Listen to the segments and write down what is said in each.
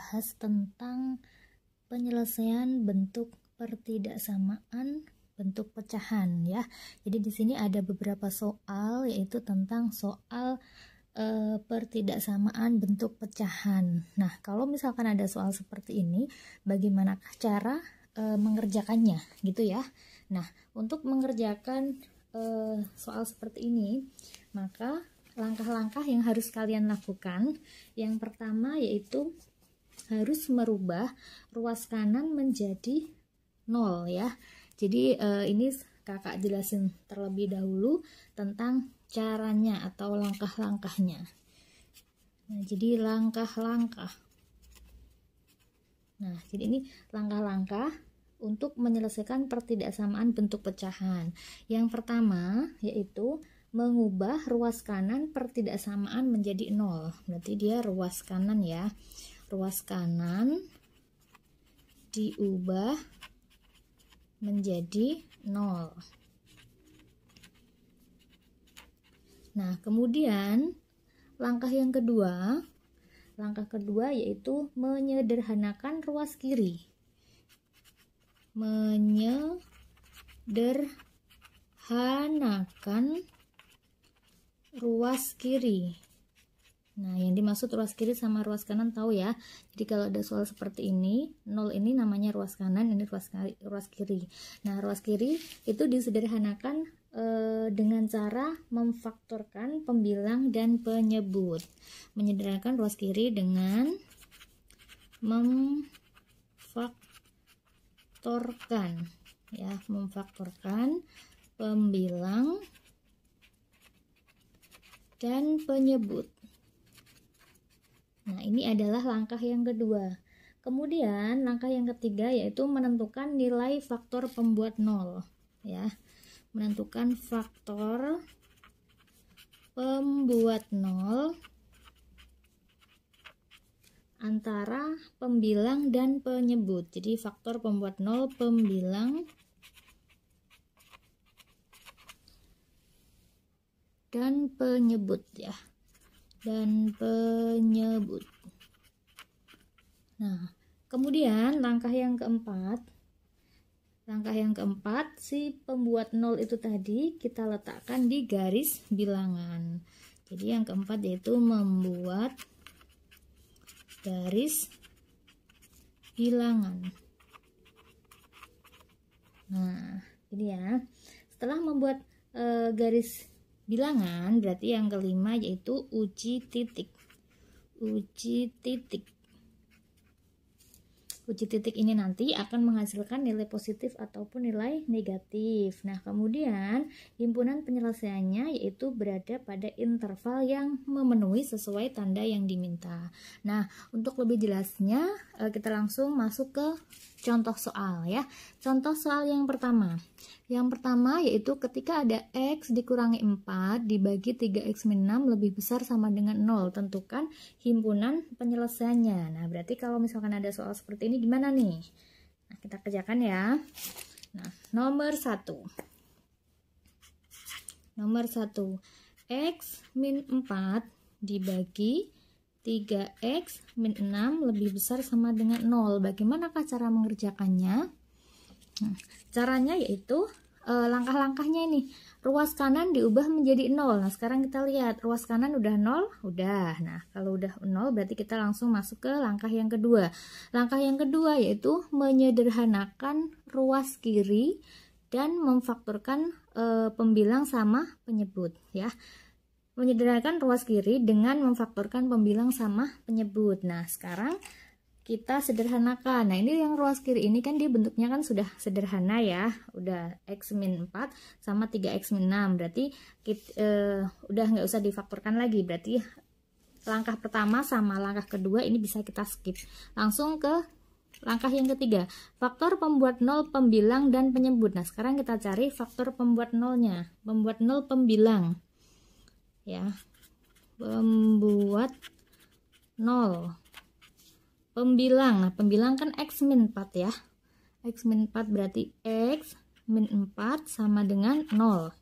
membahas tentang penyelesaian bentuk pertidaksamaan bentuk pecahan ya. Jadi di sini ada beberapa soal, yaitu tentang soal pertidaksamaan bentuk pecahan. Nah, kalau misalkan ada soal seperti ini, bagaimanakah cara mengerjakannya gitu ya. Nah, untuk mengerjakan soal seperti ini, maka langkah-langkah yang harus kalian lakukan, yang pertama yaitu harus merubah ruas kanan menjadi 0 ya. Jadi ini kakak jelasin terlebih dahulu tentang caranya atau langkah-langkahnya. Nah, jadi langkah-langkah. Nah, jadi ini langkah-langkah untuk menyelesaikan pertidaksamaan bentuk pecahan. Yang pertama yaitu mengubah ruas kanan pertidaksamaan menjadi 0. Berarti dia ruas kanan ya. Ruas kanan diubah menjadi 0. Nah, kemudian langkah kedua yaitu menyederhanakan ruas kiri. Menyederhanakan ruas kiri. Nah, yang dimaksud ruas kiri sama ruas kanan tahu ya. Jadi kalau ada soal seperti ini, 0 ini namanya ruas kanan, ini ruas kiri. Nah, ruas kiri itu disederhanakan dengan cara memfaktorkan pembilang dan penyebut. Menyederhanakan ruas kiri dengan memfaktorkan ya, memfaktorkan pembilang dan penyebut. Nah, ini adalah langkah yang kedua. Kemudian langkah yang ketiga yaitu menentukan nilai faktor pembuat 0 ya. Menentukan faktor pembuat 0 antara pembilang dan penyebut. Jadi faktor pembuat 0 pembilang dan penyebut ya. Dan penyebut. Nah, kemudian langkah yang keempat si pembuat 0 itu tadi kita letakkan di garis bilangan. Jadi yang keempat yaitu membuat garis bilangan. Nah, ini ya. Setelah membuat garis bilangan, berarti yang kelima yaitu uji titik. Uji titik ini nanti akan menghasilkan nilai positif ataupun nilai negatif. Nah, kemudian himpunan penyelesaiannya yaitu berada pada interval yang memenuhi sesuai tanda yang diminta. Nah, untuk lebih jelasnya kita langsung masuk ke contoh soal ya. Contoh soal yang pertama. Yang pertama yaitu ketika ada X dikurangi 4 dibagi 3X min 6 lebih besar sama dengan 0. Tentukan himpunan penyelesaiannya. Nah, berarti kalau misalkan ada soal seperti ini gimana nih? Nah, kita kerjakan ya. Nah, nomor 1. X min 4 dibagi 3X min 6 lebih besar sama dengan 0. Bagaimanakah cara mengerjakannya? Nah, caranya yaitu langkah-langkahnya ini. Ruas kanan diubah menjadi 0. Nah, sekarang kita lihat ruas kanan udah 0, udah. Nah, kalau udah 0 berarti kita langsung masuk ke langkah yang kedua. Langkah yang kedua yaitu menyederhanakan ruas kiri dan memfaktorkan pembilang sama penyebut ya. Menyederhanakan ruas kiri dengan memfaktorkan pembilang sama penyebut. Nah, sekarang kita sederhanakan. Nah, ini yang ruas kiri ini kan dia bentuknya kan sudah sederhana ya. Udah X min 4 sama 3X min 6. Berarti udah nggak usah difaktorkan lagi. Berarti langkah pertama sama langkah kedua ini bisa kita skip. Langsung ke langkah yang ketiga. Faktor pembuat 0 pembilang dan penyebut. Nah, sekarang kita cari faktor pembuat 0-nya. Pembuat 0 pembilang. Ya. Pembuat 0 pembilang. Nah, pembilang kan X min 4 ya. X min 4 berarti X min 4 sama dengan 0.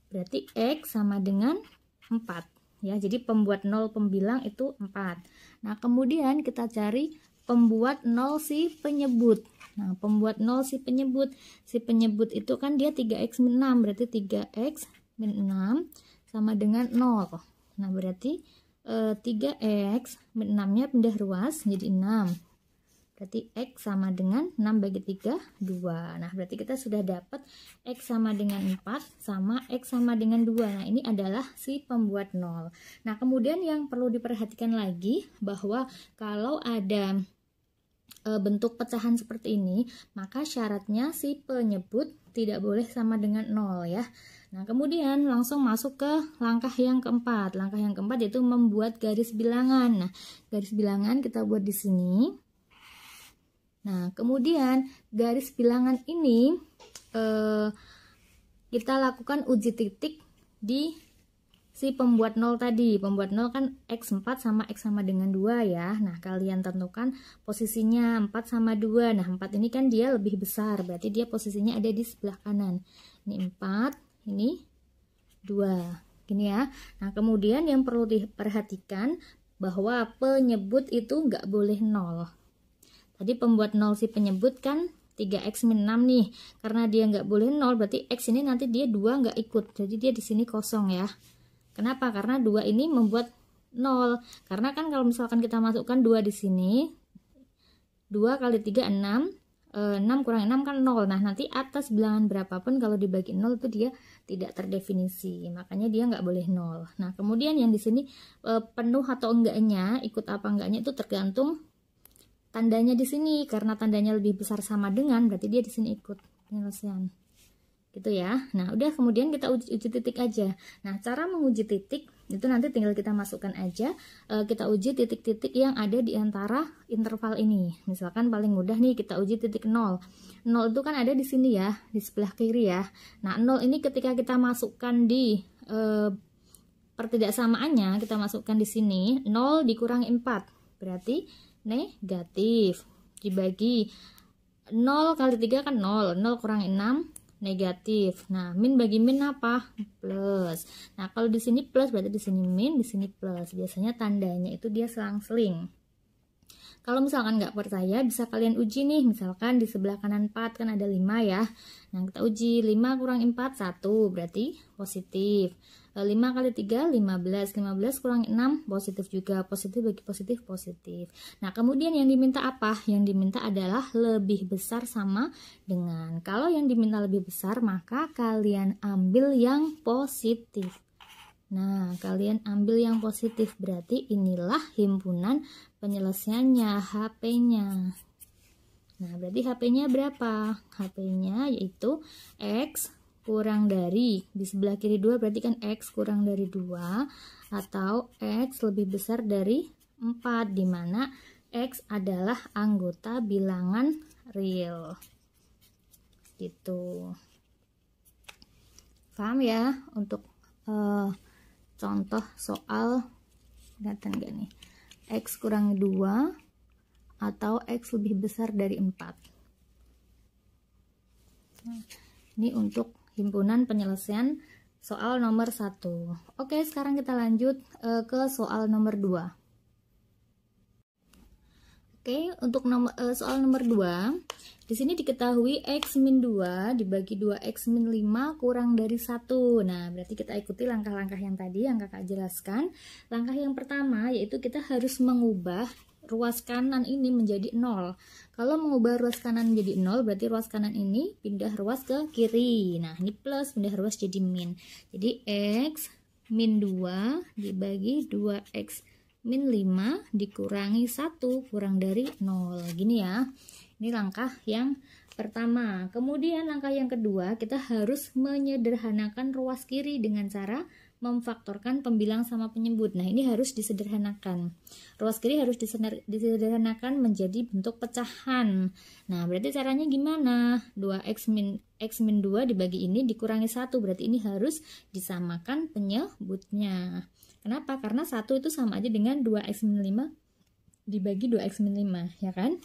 Berarti X sama dengan 4 ya. Jadi pembuat 0 pembilang itu 4. Nah, kemudian kita cari pembuat 0 si penyebut. Nah, pembuat 0 si penyebut. Si penyebut itu kan dia 3x min 6, berarti 3x min 6 sama dengan 0. Nah, berarti 3x min 6-nya pindah ruas jadi 6. Berarti x sama dengan 6 bagi 3, 2. Nah, berarti kita sudah dapat x sama dengan 4 sama x sama dengan 2. Nah, ini adalah si pembuat 0. Nah, kemudian yang perlu diperhatikan lagi bahwa kalau ada bentuk pecahan seperti ini, maka syaratnya si penyebut tidak boleh sama dengan 0 ya. Nah, kemudian langsung masuk ke langkah yang keempat. Langkah yang keempat yaitu membuat garis bilangan. Nah, garis bilangan kita buat di sini. Nah, kemudian garis bilangan ini kita lakukan uji titik di si pembuat 0 tadi. Pembuat 0 kan x4 sama x sama dengan 2 ya. Nah, kalian tentukan posisinya 4 sama 2. Nah, 4 ini kan dia lebih besar, berarti dia posisinya ada di sebelah kanan. Ini 4, ini 2. Gini ya. Nah, kemudian yang perlu diperhatikan bahwa penyebut itu nggak boleh 0. Tadi pembuat 0 si penyebut kan 3x min 6 nih. Karena dia nggak boleh 0, berarti x ini nanti dia 2 nggak ikut. Jadi dia di sini kosong ya. Kenapa? Karena 2 ini membuat 0. Karena kan kalau misalkan kita masukkan 2 di sini, 2 kali 3 6, 6 kurang 6 kan 0. Nah, nanti atas bilangan berapapun kalau dibagi 0 itu dia tidak terdefinisi. Makanya dia nggak boleh 0. Nah, kemudian yang di sini penuh atau enggaknya, ikut apa enggaknya itu tergantung tandanya di sini. Karena tandanya lebih besar sama dengan, berarti dia di sini ikut penyelesaian. Gitu ya. Nah, udah kemudian kita uji titik aja. Nah, cara menguji titik itu nanti tinggal kita masukkan aja. Kita uji titik-titik yang ada di antara interval ini. Misalkan paling mudah nih kita uji titik 0. 0 itu kan ada di sini ya, di sebelah kiri ya. Nah, 0 ini ketika kita masukkan di pertidaksamaannya, kita masukkan di sini 0 dikurangi 4. Berarti negatif. Dibagi 0 kali 3 kan 0. 0 kurangi 6 negatif. Nah, min bagi min apa? Plus. Nah, kalau di sini plus berarti di sini min, di sini plus. Biasanya tandanya itu dia selang-seling. Kalau misalkan nggak percaya, bisa kalian uji nih. Misalkan di sebelah kanan 4 kan ada 5 ya. Nah, kita uji 5 kurang 4, 1. Berarti positif. 5 kali 3, 15. 15 kurang 6, positif juga. Positif bagi positif, positif. Nah, kemudian yang diminta apa? Yang diminta adalah lebih besar sama dengan. Kalau yang diminta lebih besar, maka kalian ambil yang positif. Nah, kalian ambil yang positif. Berarti inilah himpunan penyelesaiannya, HP-nya. Nah, berarti HP-nya berapa? HP-nya yaitu X kurang dari, di sebelah kiri 2 berarti kan X kurang dari 2 atau X lebih besar dari 4, di mana X adalah anggota bilangan real. Gitu. Paham ya untuk contoh soal, kelihatan gak nih? X kurang 2 atau X lebih besar dari 4. Nah, ini untuk himpunan penyelesaian soal nomor 1. Oke, sekarang kita lanjut ke soal nomor 2. Oke, untuk soal nomor 2, di sini diketahui X min 2 dibagi 2X min 5 kurang dari 1. Nah, berarti kita ikuti langkah-langkah yang tadi yang kakak jelaskan. Langkah yang pertama yaitu kita harus mengubah ruas kanan ini menjadi 0. Kalau mengubah ruas kanan menjadi 0, berarti ruas kanan ini pindah ruas ke kiri. Nah, ini plus, pindah ruas jadi min. Jadi X min 2 dibagi 2X min 5 dikurangi 1 kurang dari 0. Gini ya. Ini langkah yang pertama. Kemudian langkah yang kedua, kita harus menyederhanakan ruas kiri dengan cara memfaktorkan pembilang sama penyebut. Nah, ini harus disederhanakan. Ruas kiri harus disederhanakan menjadi bentuk pecahan. Nah, berarti caranya gimana? 2x min 2 dibagi ini dikurangi 1. Berarti ini harus disamakan penyebutnya. Kenapa? Karena 1 itu sama aja dengan 2x min 5 dibagi 2x min 5, ya kan?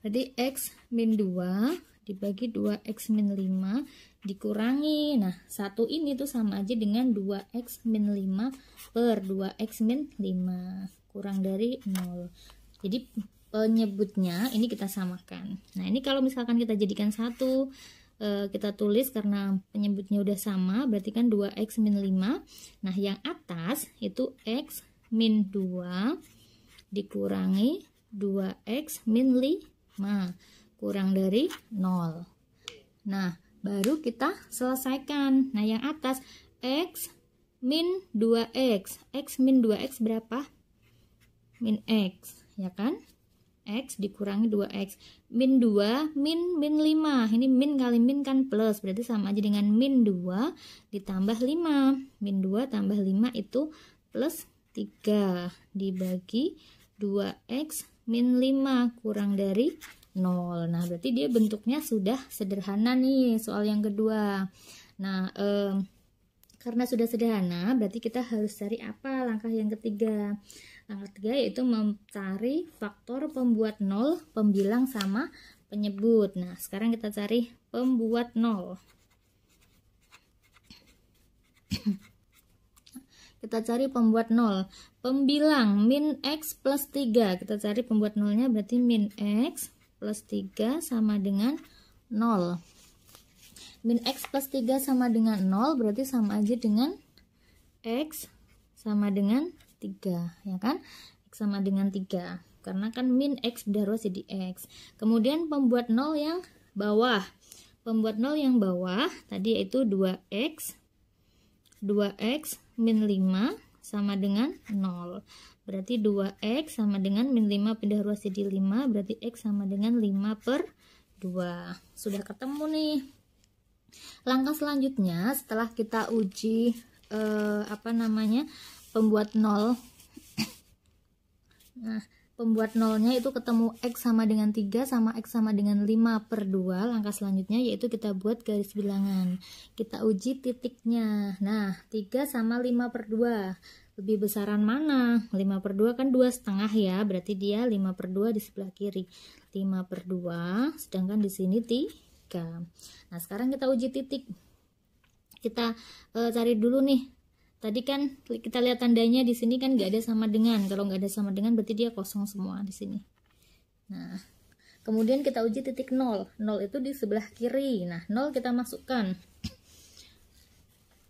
Berarti x min 2 dibagi 2x min 5 dikurangi, nah 1 ini tuh sama aja dengan 2x min 5 per 2x min 5 kurang dari 0. Jadi penyebutnya ini kita samakan. Nah, ini kalau misalkan kita jadikan satu, kita tulis karena penyebutnya udah sama, berarti kan 2x min 5. Nah, yang atas itu x min 2 dikurangi 2x min 5 kurang dari 0. Nah, baru kita selesaikan. Nah, yang atas x min 2x. X min 2x berapa? Min x, ya kan? X dikurangi 2x. Min 2, min 5. Ini min kali min kan plus, berarti sama aja dengan min 2 ditambah 5. Min 2 tambah 5 itu plus 3 dibagi 2x min 5 kurang dari 0. Nah, berarti dia bentuknya sudah sederhana nih, soal yang kedua. Nah, karena sudah sederhana, berarti kita harus cari apa langkah yang ketiga. Langkah ketiga yaitu mencari faktor pembuat 0, pembilang sama penyebut. Nah, sekarang kita cari pembuat 0. Kita cari pembuat 0. Pembilang min x plus 3. Kita cari pembuat 0-nya berarti min x plus 3 sama dengan 0. Min x plus 3 sama dengan 0 berarti sama aja dengan x sama dengan 3, ya kan? X sama dengan 3. Karena kan min x beda ruas jadi x. Kemudian pembuat 0 yang bawah. Pembuat 0 yang bawah tadi yaitu 2x min 5 sama dengan 0. Berarti 2x sama dengan min 5 pindah ruas jadi 5, berarti x sama dengan 5/2. Sudah ketemu nih. Langkah selanjutnya setelah kita uji pembuat 0. Nah, pembuat 0-nya itu ketemu x sama dengan 3 sama x sama dengan 5/2. Langkah selanjutnya yaitu kita buat garis bilangan. Kita uji titiknya. Nah, 3 sama 5/2. Lebih besaran mana? 5/2 kan 2,5 ya, berarti dia 5/2 di sebelah kiri. 5/2, sedangkan di sini 3. Nah, sekarang kita uji titik. Kita cari dulu nih. Tadi kan kita lihat tandanya di sini kan nggak ada sama dengan. Kalau nggak ada sama dengan berarti dia kosong semua di sini. Nah, kemudian kita uji titik 0. 0 itu di sebelah kiri. Nah, 0 kita masukkan.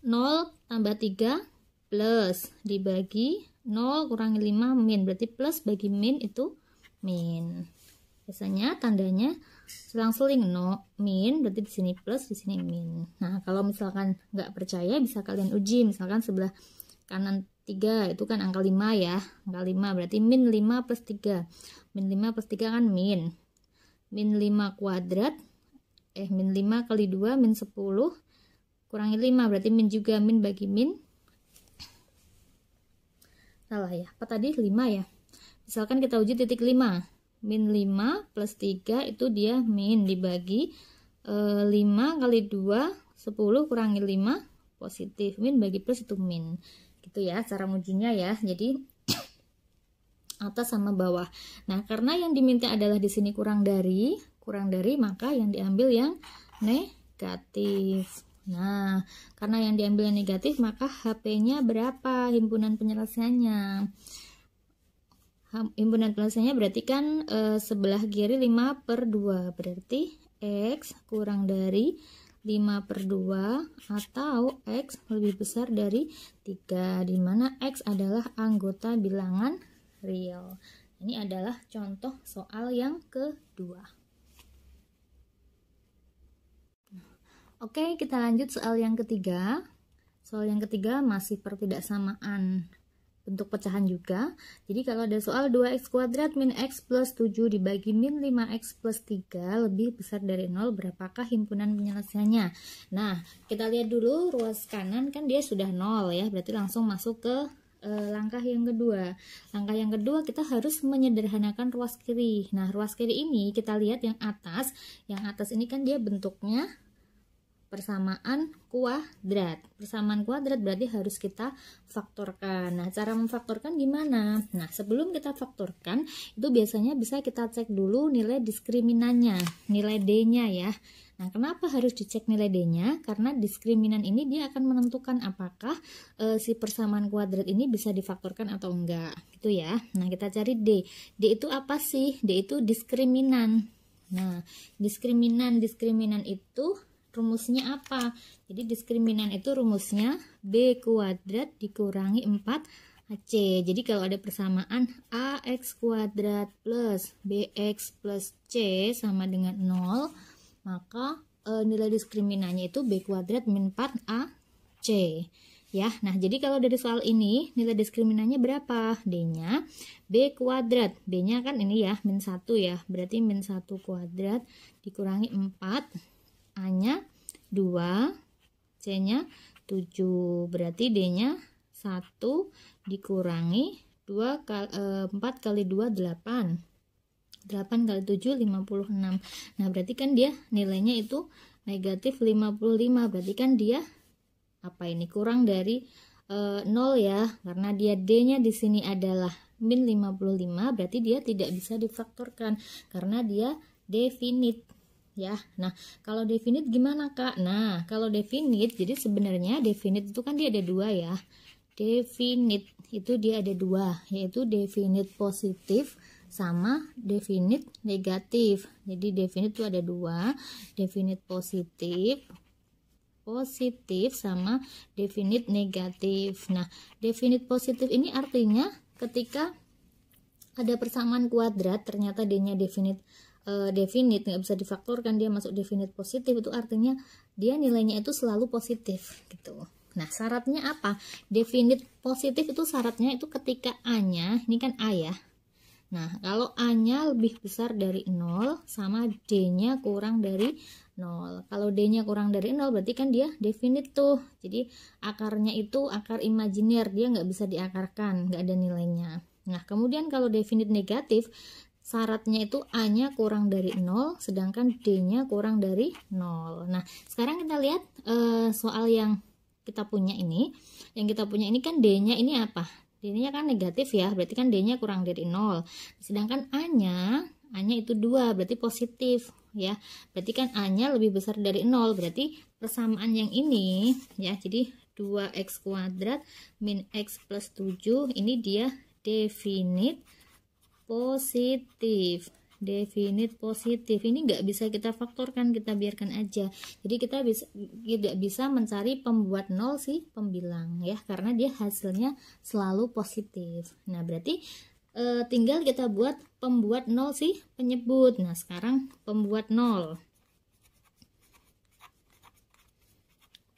0 tambah 3 plus dibagi 0 kurangi 5 min. Berarti plus bagi min itu min. Biasanya tandanya selang-seling min, berarti di sini plus, di sini min. Nah, kalau misalkan nggak percaya bisa kalian uji. Misalkan sebelah kanan 3 itu kan angka 5 ya. Angka 5 berarti min 5 plus 3. Min 5 plus 3 kan min. Min 5 kuadrat min 5 kali 2 min 10 kurangi 5 berarti min juga. Min bagi min. Salah ya, apa tadi 5 ya. Misalkan kita uji titik 5. Min 5 plus 3 itu dia min dibagi 5 kali 2 10 kurangi 5 positif. Min bagi plus itu min. Gitu ya cara ngujinya ya. Jadi atas sama bawah. Nah, karena yang diminta adalah di sini kurang dari maka yang diambil yang negatif. Nah, karena yang diambil yang negatif maka HP-nya berapa? Himpunan penyelesaiannya. Himpunan penyelesaiannya berarti kan sebelah kiri 5/2. Berarti X kurang dari 5/2 atau X lebih besar dari 3, di mana X adalah anggota bilangan real. Ini adalah contoh soal yang kedua. Oke, kita lanjut soal yang ketiga. Soal yang ketiga masih pertidaksamaan bentuk pecahan juga. Jadi kalau ada soal 2x kuadrat min x plus 7 dibagi min 5x plus 3 lebih besar dari 0, berapakah himpunan penyelesaiannya? Nah, kita lihat dulu ruas kanan kan dia sudah 0 ya, berarti langsung masuk ke langkah yang kedua. Langkah yang kedua kita harus menyederhanakan ruas kiri. Nah, ruas kiri ini kita lihat yang atas ini kan dia bentuknya persamaan kuadrat. Persamaan kuadrat berarti harus kita faktorkan. Nah, cara memfaktorkan gimana? Nah, sebelum kita faktorkan, itu biasanya bisa kita cek dulu nilai diskriminannya, nilai D-nya ya. Nah, kenapa harus dicek nilai D-nya? Karena diskriminan ini dia akan menentukan apakah si persamaan kuadrat ini bisa difaktorkan atau enggak, gitu ya. Nah, kita cari D. D itu apa sih? D itu diskriminan. Nah, diskriminan itu rumusnya apa? Jadi diskriminan itu rumusnya B kuadrat dikurangi 4AC. Jadi kalau ada persamaan AX kuadrat plus BX plus C sama dengan 0, maka nilai diskriminannya itu B kuadrat min 4AC. Ya, nah jadi kalau dari soal ini nilai diskriminannya berapa? D-nya B kuadrat. B-nya kan ini ya, min 1 ya. Berarti min 1 kuadrat dikurangi 4. A-nya 2, C-nya 7, berarti D-nya 1 dikurangi 4 kali 2, 8. 8 kali 7, 56. Nah, berarti kan dia nilainya itu negatif 55, berarti kan dia apa ini? Kurang dari 0 ya, karena dia D-nya di sini adalah min 55, berarti dia tidak bisa difaktorkan karena dia definite. Ya, nah kalau definite gimana Kak? Nah kalau definite, jadi sebenarnya definite itu kan dia ada dua ya. Definite itu dia ada dua, yaitu definite positif sama definite negatif. Jadi definite itu ada dua, definite positif sama definite negatif. Nah definite positif ini artinya ketika ada persamaan kuadrat ternyata D-nya definite nggak bisa difaktorkan, dia masuk definite positif, itu artinya dia nilainya itu selalu positif gitu. Nah syaratnya apa? Definite positif itu syaratnya itu ketika A-nya, ini kan A ya. Nah kalau A-nya lebih besar dari 0 sama D-nya kurang dari 0. Kalau D-nya kurang dari 0 berarti kan dia definite tuh. Jadi akarnya itu akar imajiner, dia nggak bisa diakarkan, nggak ada nilainya. Nah kemudian kalau definite negatif, syaratnya itu A-nya kurang dari 0, sedangkan D-nya kurang dari 0. Nah, sekarang kita lihat soal yang kita punya ini. Yang kita punya ini kan D-nya ini apa? D-nya kan negatif ya, berarti kan D-nya kurang dari 0. Sedangkan A-nya itu 2, berarti positif ya. Berarti kan A-nya lebih besar dari 0, berarti persamaan yang ini ya. Jadi 2x kuadrat min x plus 7 ini dia definite positif. Definite positif ini nggak bisa kita faktorkan, kita biarkan aja. Jadi kita tidak bisa mencari pembuat 0 si pembilang ya, karena dia hasilnya selalu positif. Nah berarti tinggal kita buat pembuat 0 si penyebut. Nah sekarang pembuat 0.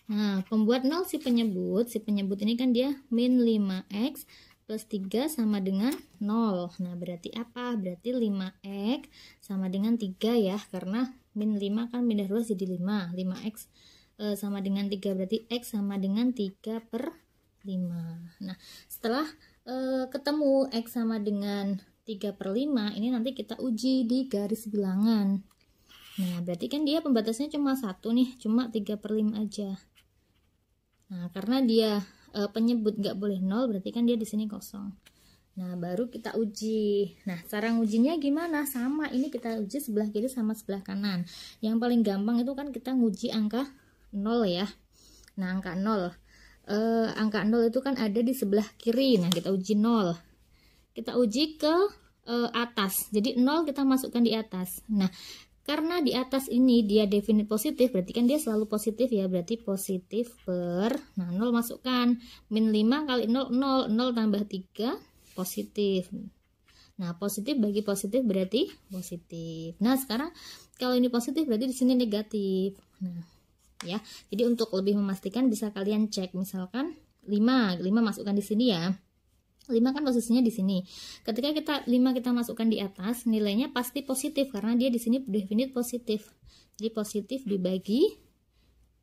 Nah pembuat 0 si penyebut ini kan dia min 5x plus 3 sama dengan 0. Nah berarti apa? Berarti 5x sama dengan 3 ya, karena min 5 kan pindah 2 jadi 5. 5x sama dengan 3, berarti x sama dengan 3/5. Nah setelah ketemu x sama dengan 3/5, ini nanti kita uji di garis bilangan. Nah berarti kan dia pembatasnya cuma 1 nih, cuma 3/5 aja. Nah karena dia penyebut nggak boleh 0, berarti kan dia di sini kosong. Nah baru kita uji. Nah cara ngujinya gimana? Sama, ini kita uji sebelah kiri sama sebelah kanan. Yang paling gampang itu kan kita nguji angka 0 ya. Nah angka 0 itu kan ada di sebelah kiri. Nah kita uji 0, kita uji ke atas, jadi 0 kita masukkan di atas. Nah karena di atas ini dia definite positif, berarti kan dia selalu positif ya, berarti positif nah 0 masukkan, min 5 kali 0, 0 tambah 3 positif. Nah positif bagi positif berarti positif. Nah sekarang kalau ini positif berarti di sini negatif. Nah ya, jadi untuk lebih memastikan bisa kalian cek, misalkan 5 masukkan di sini ya. 5 kan posisinya di sini. Ketika kita masukkan di atas, nilainya pasti positif karena dia di sini definite positif. Jadi positif dibagi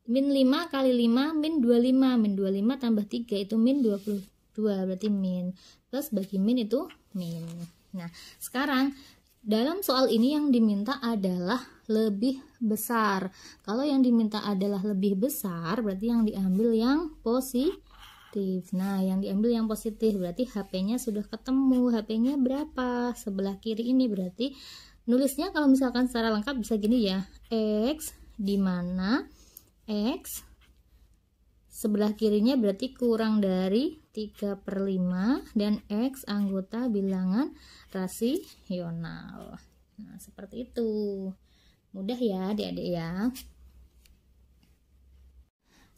min 5 kali 5 min 25. Min 25 tambah 3 itu min 22, berarti min. Plus bagi min itu min. Nah, sekarang dalam soal ini yang diminta adalah lebih besar. Kalau yang diminta adalah lebih besar, berarti yang diambil yang positif. Nah, yang diambil yang positif berarti HP-nya sudah ketemu. HP-nya berapa? Sebelah kiri ini berarti nulisnya kalau misalkan secara lengkap bisa gini ya. X di mana X sebelah kirinya berarti kurang dari 3/5 dan X anggota bilangan rasional. Nah, seperti itu. Mudah ya adik-adik ya.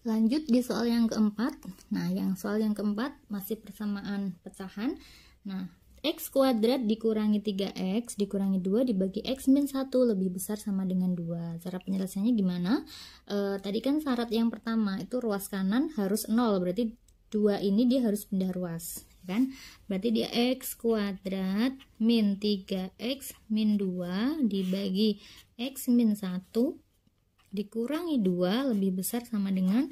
Lanjut di soal yang keempat. Nah, yang soal yang keempat masih persamaan pecahan. Nah, X kuadrat dikurangi 3X dikurangi 2 dibagi X min 1 lebih besar sama dengan 2. Cara penyelesaiannya gimana? Tadi kan syarat yang pertama itu ruas kanan harus 0, berarti 2 ini dia harus pindah ruas, kan? Berarti dia X kuadrat min 3X min 2 dibagi X min 1 dikurangi 2 lebih besar sama dengan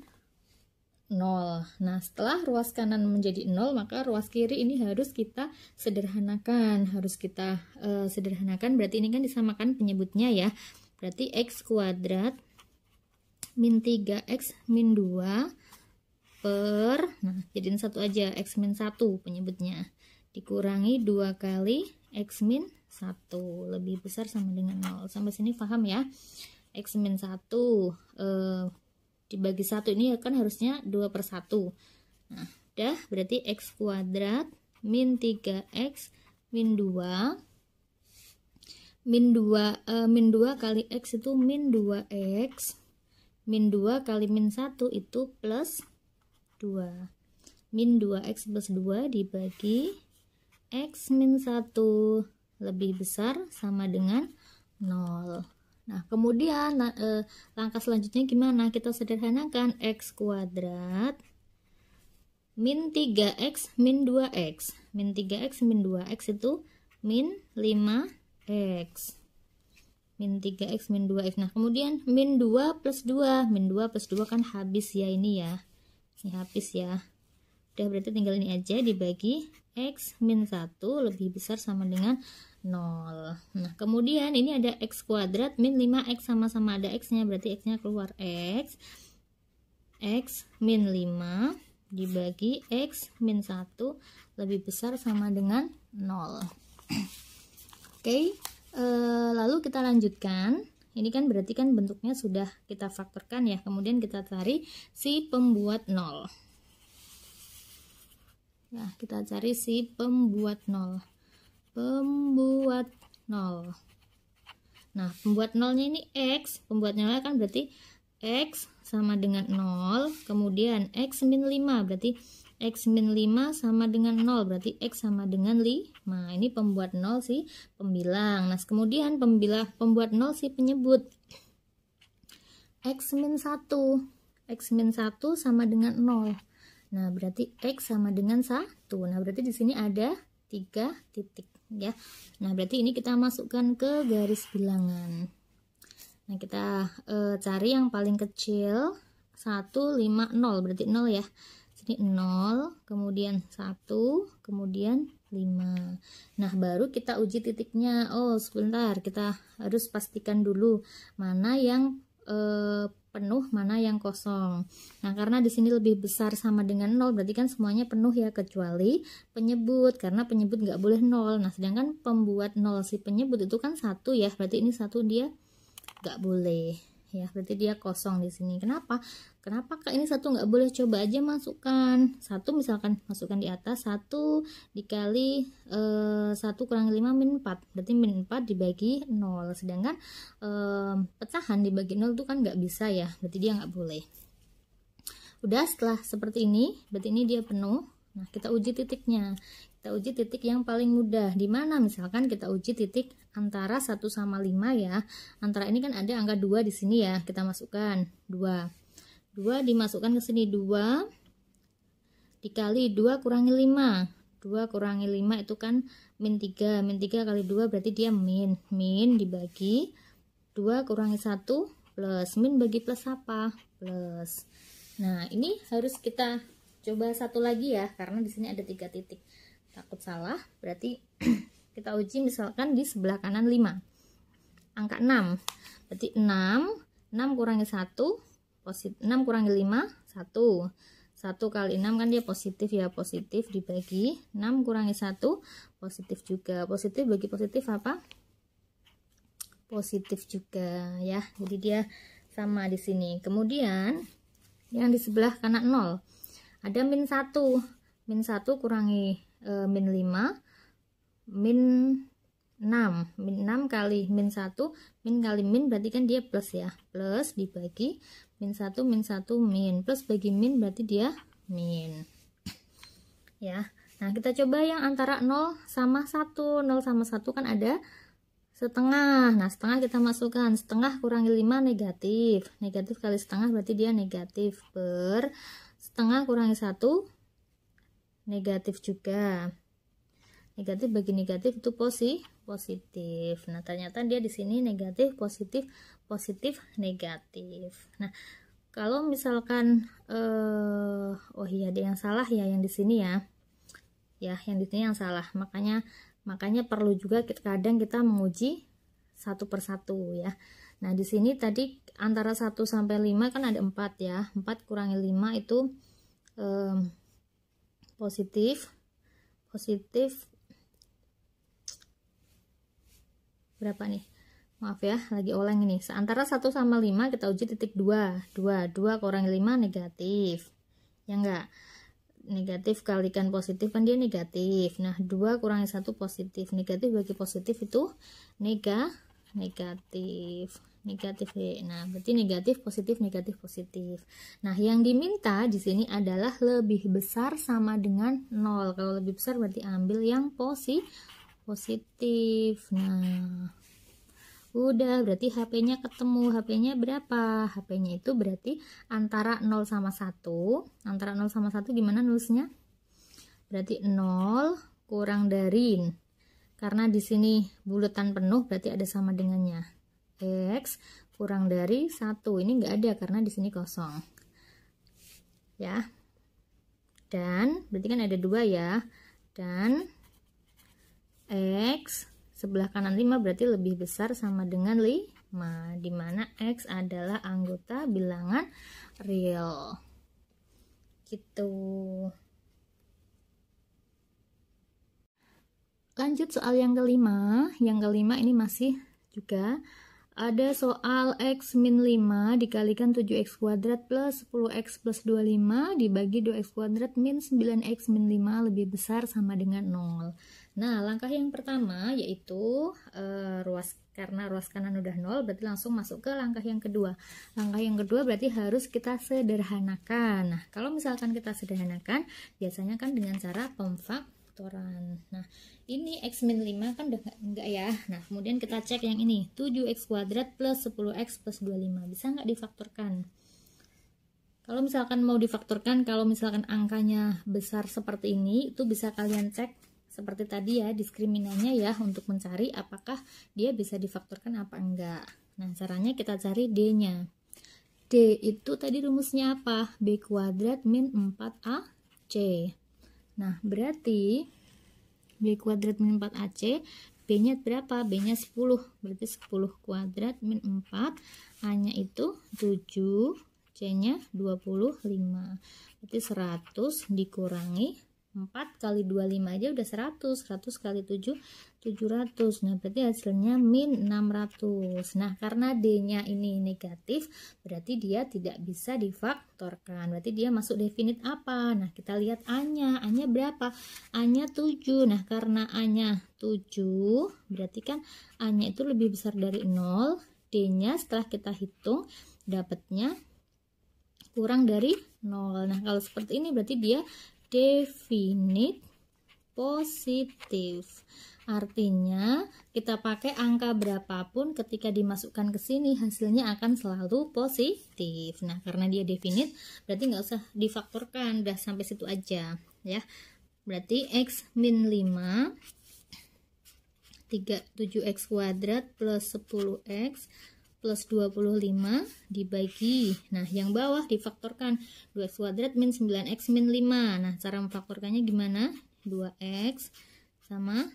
0. Nah, setelah ruas kanan menjadi 0, maka ruas kiri ini harus kita sederhanakan. Sederhanakan, berarti ini kan disamakan penyebutnya ya. Berarti X kuadrat min 3X min 2 per, nah, jadiin 1 aja, X min 1 penyebutnya. Dikurangi 2 kali X min 1 lebih besar sama dengan 0. Sampai sini paham ya? X min 1 dibagi 1 ini kan harusnya 2/1. Nah, udah berarti X kuadrat min 3X min 2 min 2 kali X itu min 2X min 2 kali min 1 itu plus 2. Min 2X plus 2 dibagi X min 1 lebih besar sama dengan 0. Nah, kemudian langkah selanjutnya gimana? Kita sederhanakan X kuadrat min 3X min 2X. Min 3X min 2X itu min 5X. Min 3X min 2X. Nah, kemudian min 2 plus 2. Min 2 plus 2 kan habis ya ini ya. Ini habis ya. Udah berarti tinggal ini aja dibagi X min 1 lebih besar sama dengan 0. Nah, kemudian ini ada X kuadrat min 5X sama-sama ada X-nya, berarti X-nya keluar X min 5 dibagi X min 1 lebih besar sama dengan 0. Oke, lalu kita lanjutkan. Ini kan berarti kan bentuknya sudah kita faktorkan ya. Kemudian kita cari si pembuat 0. Nah, kita cari si pembuat 0. Pembuat 0. Nah, pembuat 0-nya ini X. Pembuat 0 kan berarti X sama dengan 0. Kemudian X min 5. Berarti X min 5 sama dengan 0. Berarti X sama dengan 5. Ini pembuat 0 si pembilang. Nah, kemudian pembuat 0 si penyebut. X min 1. X min 1 sama dengan 0. Nah, berarti X sama dengan 1. Nah, berarti di sini ada 3 titik ya. Nah, berarti ini kita masukkan ke garis bilangan. Nah, kita cari yang paling kecil 1, 5, 0. Berarti 0 ya. Sini 0, kemudian 1, kemudian 5. Nah, baru kita uji titiknya. Oh, sebentar, kita harus pastikan dulu mana yang penuh, mana yang kosong. Nah, karena di sini lebih besar sama dengan 0, berarti kan semuanya penuh ya, kecuali penyebut, karena penyebut nggak boleh 0. Nah, sedangkan pembuat 0 si penyebut itu kan 1 ya, berarti ini 1 dia nggak boleh ya, berarti dia kosong di sini. Kenapa Kak ini 1 nggak boleh? Coba aja masukkan 1, misalkan masukkan di atas 1 dikali 1 kurangi 5 min 4, berarti min 4 dibagi 0, sedangkan pecahan dibagi 0 itu kan nggak bisa ya, berarti dia nggak boleh. Udah, setelah seperti ini berarti ini dia penuh. Nah, kita uji titiknya. Kita uji titik yang paling mudah. Di mana? Misalkan kita uji titik antara 1 sama 5 ya. Antara ini kan ada angka 2 di sini ya. Kita masukkan 2. 2 dimasukkan ke sini, 2 dikali 2 kurangi 5. 2 kurangi 5 itu kan min 3. Min 3 kali 2 berarti dia min. Min dibagi 2 kurangi 1 plus. Min bagi plus apa? Plus. Nah, ini harus kita coba satu lagi ya, karena di sini ada 3 titik. Takut salah, berarti kita uji misalkan di sebelah kanan 5. Angka 6. Berarti 6 kurangi 1, 6 kurangi 5, 1. 1 kali 6 kan dia positif ya, positif dibagi 6 kurangi 1, positif juga. Positif bagi positif apa? Positif juga ya. Jadi dia sama di sini. Kemudian yang di sebelah kanan 0. Ada min 1. Min 1 kurangi min 5, min 6. Min 6 kali min 1, min kali min berarti kan dia plus ya. Plus dibagi min 1, min 1, min. Plus bagi min berarti dia min. Ya. Nah, kita coba yang antara 0 sama 1. 0 sama 1 kan ada setengah. Nah, setengah kita masukkan. Setengah kurangi 5 negatif. Negatif kali setengah berarti dia negatif. Per setengah kurangi 1 negatif juga. Negatif bagi negatif itu positif. Nah, ternyata dia di sini negatif, positif, positif, negatif. Nah, kalau misalkan oh iya ada yang salah ya yang di sini ya. Ya, yang di sini yang salah. Makanya perlu juga kadang kita menguji satu persatu ya. Nah, di sini tadi antara 1 sampai 5 kan ada 4 ya. 4 kurangi 5 itu positif berapa nih? Maaf ya, lagi oleng ini. Antara 1 sama 5 kita uji titik 2. 2 kurangi 5 negatif. Ya enggak? Negatif kalikan positif kan dia negatif. Nah, 2 kurangi 1 positif. Negatif bagi positif itu negatif. Nah, berarti negatif, positif, negatif, positif. Nah, yang diminta di sini adalah lebih besar sama dengan 0. Kalau lebih besar berarti ambil yang positif. Nah, udah berarti HP-nya ketemu. HP-nya berapa? HP-nya itu berarti antara 0 sama 1. Antara 0 sama 1 gimana nulisnya? Berarti 0 kurang dari, karena di sini bulatan penuh berarti ada sama dengannya. X kurang dari 1. Ini enggak ada karena di sini kosong. Ya. Dan berarti kan ada 2 ya. Dan X sebelah kanan 5 berarti lebih besar sama dengan 5, dimana X adalah anggota bilangan real gitu. Lanjut soal yang kelima. Yang kelima ini masih juga ada soal X min 5 dikalikan 7X kuadrat plus 10X plus 25 dibagi 2X kuadrat min 9X min 5 lebih besar sama dengan 0. Nah, langkah yang pertama yaitu karena ruas kanan udah 0 berarti langsung masuk ke langkah yang kedua. Langkah yang kedua berarti harus kita sederhanakan. Nah, kalau misalkan kita sederhanakan biasanya kan dengan cara pemfaktoran. Nah, ini X min 5 kan udah enggak ya. Nah, kemudian kita cek yang ini 7X kuadrat plus 10X plus 25 bisa nggak difaktorkan? Kalau misalkan mau difaktorkan, kalau misalkan angkanya besar seperti ini, itu bisa kalian cek seperti tadi ya, diskriminannya ya, untuk mencari apakah dia bisa difaktorkan apa enggak. Nah, caranya kita cari D-nya. D itu tadi rumusnya apa? B kuadrat min 4AC. Nah, berarti B kuadrat min 4AC, B-nya berapa? B-nya 10. Berarti 10 kuadrat min 4, A-nya itu 7, C-nya 25. Berarti 100 dikurangi 4 kali 25 aja udah 100. 100 kali 7, 700. Nah, berarti hasilnya min 600. Nah, karena D-nya ini negatif, berarti dia tidak bisa difaktorkan. Berarti dia masuk definit apa? Nah, kita lihat A-nya. A-nya berapa? A-nya 7. Nah, karena A-nya 7, berarti kan A-nya itu lebih besar dari 0. D-nya setelah kita hitung, dapatnya kurang dari 0. Nah, kalau seperti ini berarti dia definit positif. Artinya kita pakai angka berapapun ketika dimasukkan ke sini hasilnya akan selalu positif. Nah, karena dia definit berarti nggak usah difaktorkan, udah sampai situ aja ya. Berarti X min 5 7X kuadrat plus 10X plus 25 dibagi, nah yang bawah difaktorkan 2X kuadrat min 9X min 5. Nah, cara memfaktorkannya gimana? 2X sama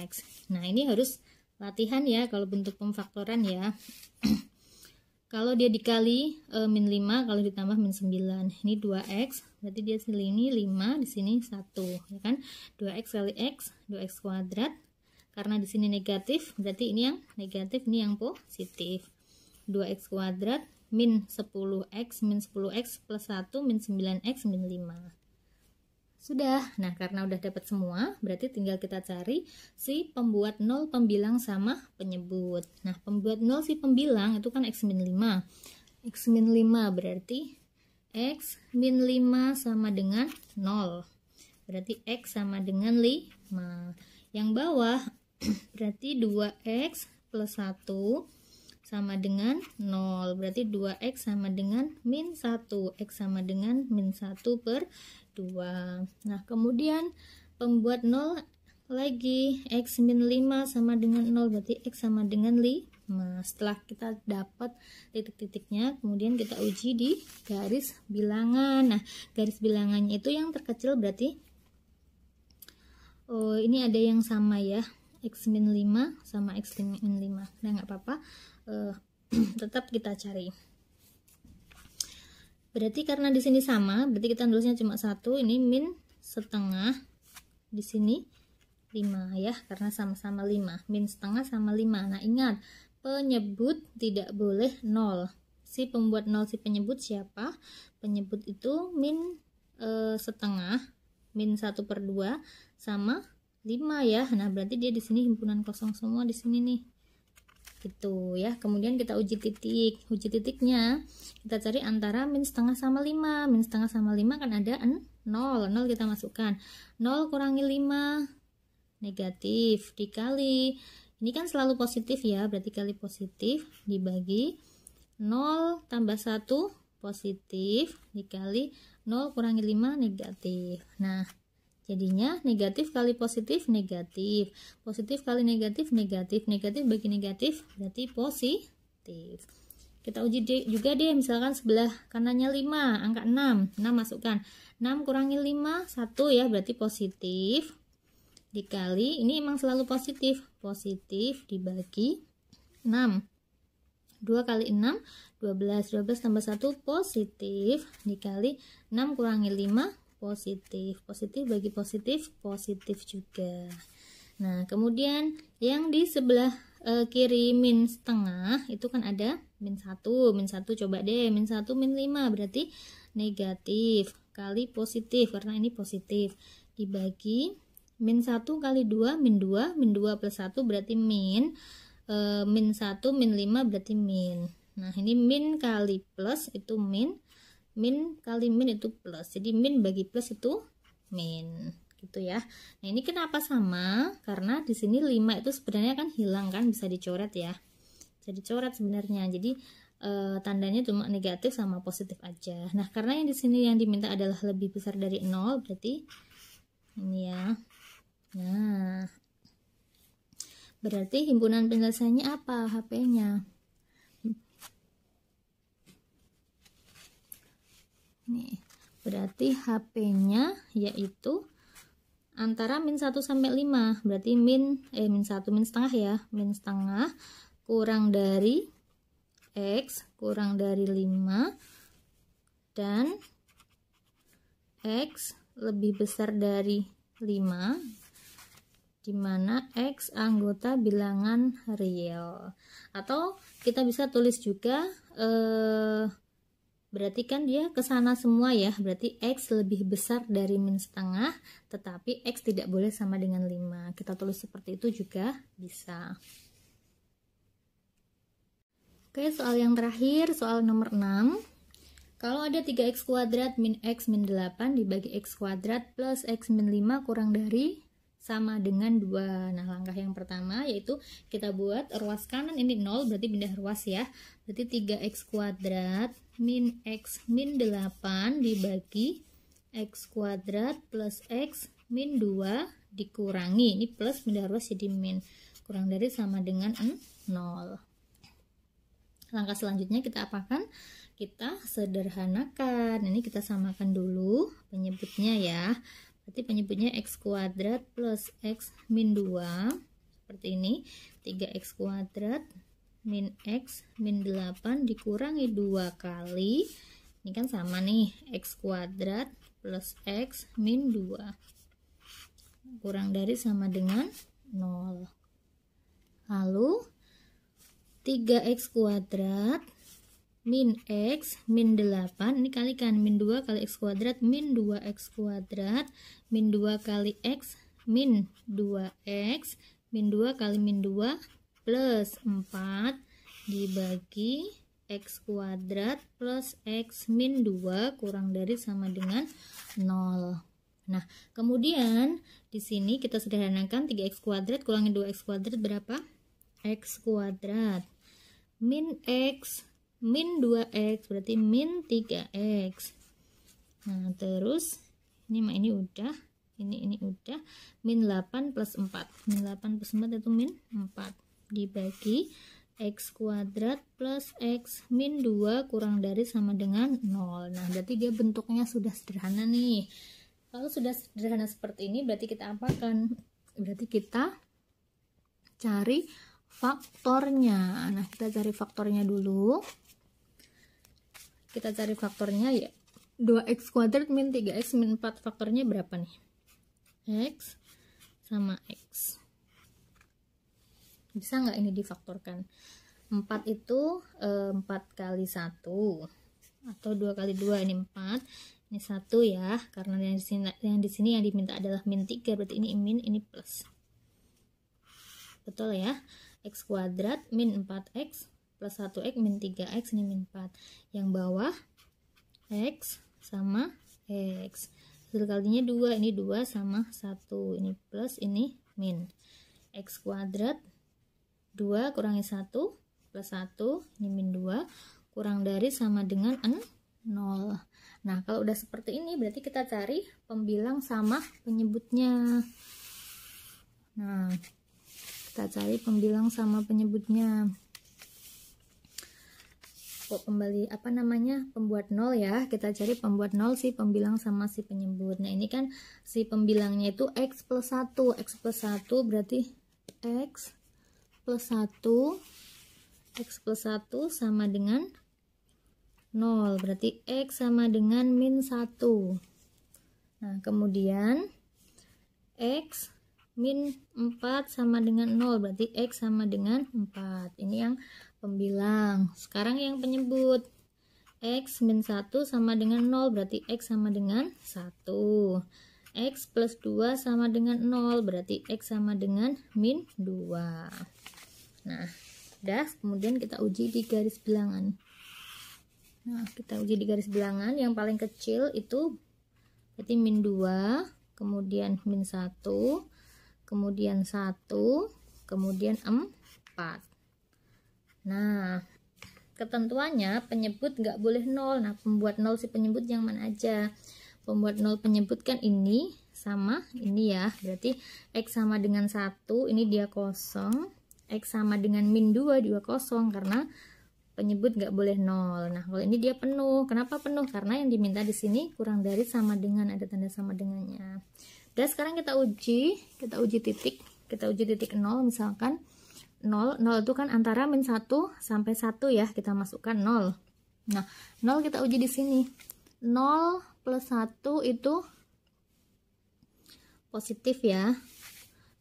X. Nah, ini harus latihan ya kalau bentuk pemfaktoran ya. Kalau dia dikali min 5, kalau ditambah min 9. Ini 2x, berarti dia sini 5, di sini 1, ya kan? 2x kali x, 2x kuadrat. Karena di sini negatif, berarti ini yang negatif, ini yang positif. 2x kuadrat min 10x, min 10x plus 1, min 9x, min 5. Sudah. Nah, karena udah dapat semua, berarti tinggal kita cari si pembuat 0 pembilang sama penyebut. Nah, pembuat 0 si pembilang itu kan x min 5. X min 5 berarti x min 5 sama dengan 0. Berarti x sama dengan 5. Yang bawah berarti 2x plus 1 sama dengan 0. Berarti 2x sama dengan min 1. X sama dengan min 1 per 2. Nah, kemudian pembuat 0 lagi, x min 5 sama dengan 0, berarti x sama dengan 5. Setelah kita dapat titik-titiknya, kemudian kita uji di garis bilangan. Nah, garis bilangannya itu yang terkecil berarti ini ada yang sama ya, x min 5 sama x min 5. Nah, nggak apa-apa, tetap kita cari. Berarti karena di sini sama, berarti kita nulisnya cuma 1, ini min setengah, di sini 5 ya, karena sama-sama 5. Min setengah sama 5. Nah, ingat, penyebut tidak boleh 0. Si pembuat 0 si penyebut siapa? Penyebut itu min setengah, min 1 per 2 sama 5 ya. Nah, berarti dia di sini himpunan kosong semua di sini nih. Gitu ya. Kemudian kita uji titik. Uji titiknya kita cari antara min setengah sama 5. Min setengah sama 5 kan ada 0. 0 kita masukkan. 0 kurangi 5 negatif, dikali, ini kan selalu positif ya, berarti kali positif, dibagi 0 tambah 1 positif, dikali 0 kurangi 5 negatif. Nah, jadinya negatif kali positif, negatif. Positif kali negatif, negatif. Negatif bagi negatif, berarti positif. Kita uji juga deh, misalkan sebelah kanannya 5, angka 6. 6 masukkan. 6 kurangi 5, 1 ya, berarti positif. Dikali, ini emang selalu positif. Positif dibagi 6. 2 kali 6, 12. 12 tambah 1 positif. Dikali 6 kurangi 5 positif. Positif bagi positif, positif juga. Nah, kemudian yang di sebelah kiri min setengah itu kan ada min 1. Min 1 coba deh, min 1 min 5 berarti negatif kali positif karena ini positif. Dibagi min 1 kali 2 min 2, min 2 plus 1 berarti min 1 min 5 berarti min. Nah, ini min kali plus itu min, min kali min itu plus, jadi min bagi plus itu min, gitu ya. Nah, ini kenapa sama? Karena di sini 5 itu sebenarnya kan hilang kan, bisa dicoret ya, bisa dicoret sebenarnya. Jadi tandanya cuma negatif sama positif aja. Nah, karena yang di sini yang diminta adalah lebih besar dari 0, berarti ini ya. Nah, berarti himpunan penyelesaiannya apa? HP-nya. Nih, berarti HP-nya yaitu antara min 1 sampai 5. Berarti min 1 min setengah ya. Min setengah kurang dari X kurang dari 5 dan X lebih besar dari 5, dimana X anggota bilangan real. Atau kita bisa tulis juga berarti kan dia ke sana semua ya, berarti X lebih besar dari min setengah, tetapi X tidak boleh sama dengan 5. Kita tulis seperti itu juga bisa. Oke, soal yang terakhir, soal nomor 6. Kalau ada 3x kuadrat min x min 8 dibagi x kuadrat plus x min 5 kurang dari sama dengan 2. Nah, langkah yang pertama yaitu kita buat ruas kanan ini 0, berarti pindah ruas ya. Berarti 3x kuadrat min x min 8 dibagi x kuadrat plus x min 2 dikurangi, ini plus pindah ruas jadi min, kurang dari sama dengan 0. Langkah selanjutnya kita apakan? Kita sederhanakan. Ini kita samakan dulu penyebutnya ya. Berarti penyebutnya x kuadrat plus x min 2. Seperti ini. 3x kuadrat min x min 8 dikurangi 2 kali. Ini kan sama nih. X kuadrat plus x min 2. Kurang dari sama dengan 0. Lalu 3x kuadrat min x min 8, ini kalikan min 2 kali x kuadrat min 2x kuadrat min 2 kali x min 2x min 2 kali min 2 plus 4 dibagi x kuadrat plus x min 2 kurang dari sama dengan 0. Nah, kemudian di sini kita sederhanakan 3x kuadrat kurangi 2x kuadrat berapa? X kuadrat min x min 2x berarti min 3x. Nah, terus ini udah, ini udah, min 8 plus 4. Min 8 plus 4 itu min 4 dibagi x kuadrat plus x min 2 kurang dari sama dengan 0. Nah, berarti dia bentuknya sudah sederhana nih. Kalau sudah sederhana seperti ini berarti kita apakan? Berarti kita cari faktornya. Nah, kita cari faktornya dulu. Kita cari faktornya ya 2x kuadrat min 3x min 4. Faktornya berapa nih? X sama x. Bisa nggak ini difaktorkan? 4 itu 4 kali 1 atau 2 kali 2, ini 4, ini 1 ya, karena yang di sini yang diminta adalah min 3, berarti ini min, ini plus. Betul ya? X kuadrat min 4x plus 1x min 3x, ini min 4. Yang bawah x sama x. Hasil kalinya 2, ini 2 sama 1. Ini plus, ini min. X kuadrat 2 kurangi 1 plus 1, ini min 2, kurang dari sama dengan 0. Nah, kalau udah seperti ini berarti kita cari pembilang sama penyebutnya. Nah, kita cari pembilang sama penyebutnya. Kembali pembuat 0 ya, kita cari pembuat 0 si pembilang sama si penyebut. Nah, ini kan si pembilangnya itu x plus 1. X plus 1 berarti x plus 1 sama dengan 0, berarti x sama dengan min 1. Nah, kemudian x min 4 sama dengan 0, berarti x sama dengan 4. Ini yang pembilang. Sekarang yang penyebut, x min 1 sama dengan 0, berarti x sama dengan 1. X plus 2 sama dengan 0, berarti x sama dengan min 2. Nah, udah, kemudian kita uji di garis bilangan. Nah, kita uji di garis bilangan. Yang paling kecil itu berarti min 2, kemudian min 1, kemudian 1, kemudian 4. Nah, ketentuannya penyebut nggak boleh 0. Nah, pembuat 0 si penyebut yang mana aja? Pembuat 0 penyebut kan ini sama ini ya. Berarti x sama dengan 1, ini dia kosong. X sama dengan min 2 juga kosong karena penyebut nggak boleh 0. Nah, kalau ini dia penuh. Kenapa penuh? Karena yang diminta di sini kurang dari sama dengan, ada tanda sama dengannya. Dan sekarang kita uji titik. Kita uji titik 0, misalkan 0 itu kan antara min 1 sampai 1 ya, kita masukkan 0. Nah, 0 kita uji di sini. 0 plus 1 itu positif ya.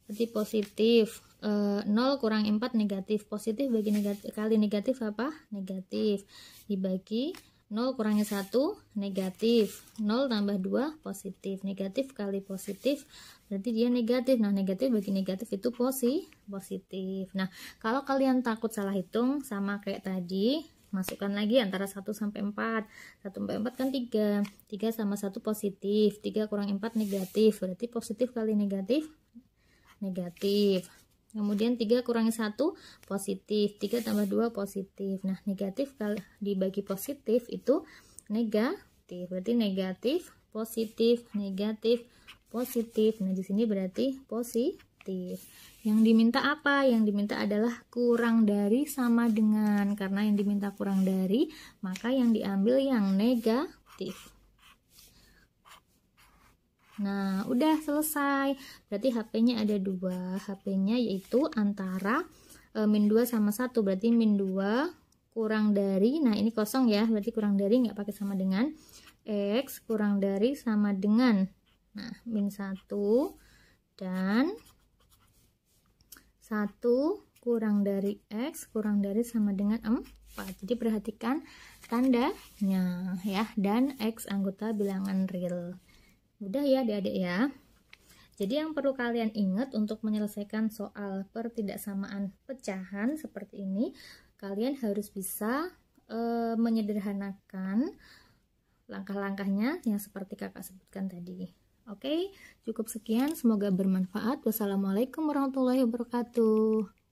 Berarti positif. 0 kurang 4 negatif. Positif bagi negatif kali negatif apa? Negatif. Dibagi 0 kurangi 1 negatif. 0 tambah 2 positif. Negatif kali positif berarti dia negatif. Nah, negatif bagi negatif itu positif. Nah, kalau kalian takut salah hitung sama kayak tadi, masukkan lagi antara 1 sampai 4. 1 sampai 4 kan 3. 3 sama 1 positif. 3 kurang 4 negatif. Berarti positif kali negatif negatif. Kemudian 3 kurangi 1 positif. 3 tambah 2 positif. Nah, negatif kali dibagi positif itu negatif. Berarti negatif, positif, negatif, positif. Nah, di sini berarti positif. Yang diminta apa? Yang diminta adalah kurang dari sama dengan. Karena yang diminta kurang dari, maka yang diambil yang negatif. Nah, udah selesai. Berarti HP-nya ada 2. HP-nya yaitu antara min 2 sama 1. Berarti min 2 kurang dari, nah ini kosong ya, berarti kurang dari nggak pakai sama dengan, X kurang dari sama dengan, nah min 1 dan 1 kurang dari X kurang dari sama dengan 4. Jadi perhatikan tandanya ya, dan X anggota bilangan real. Udah ya adik-adik ya. Jadi yang perlu kalian ingat untuk menyelesaikan soal pertidaksamaan pecahan seperti ini, kalian harus bisa menyederhanakan langkah-langkahnya yang seperti kakak sebutkan tadi. Oke, cukup sekian. Semoga bermanfaat. Wassalamualaikum warahmatullahi wabarakatuh.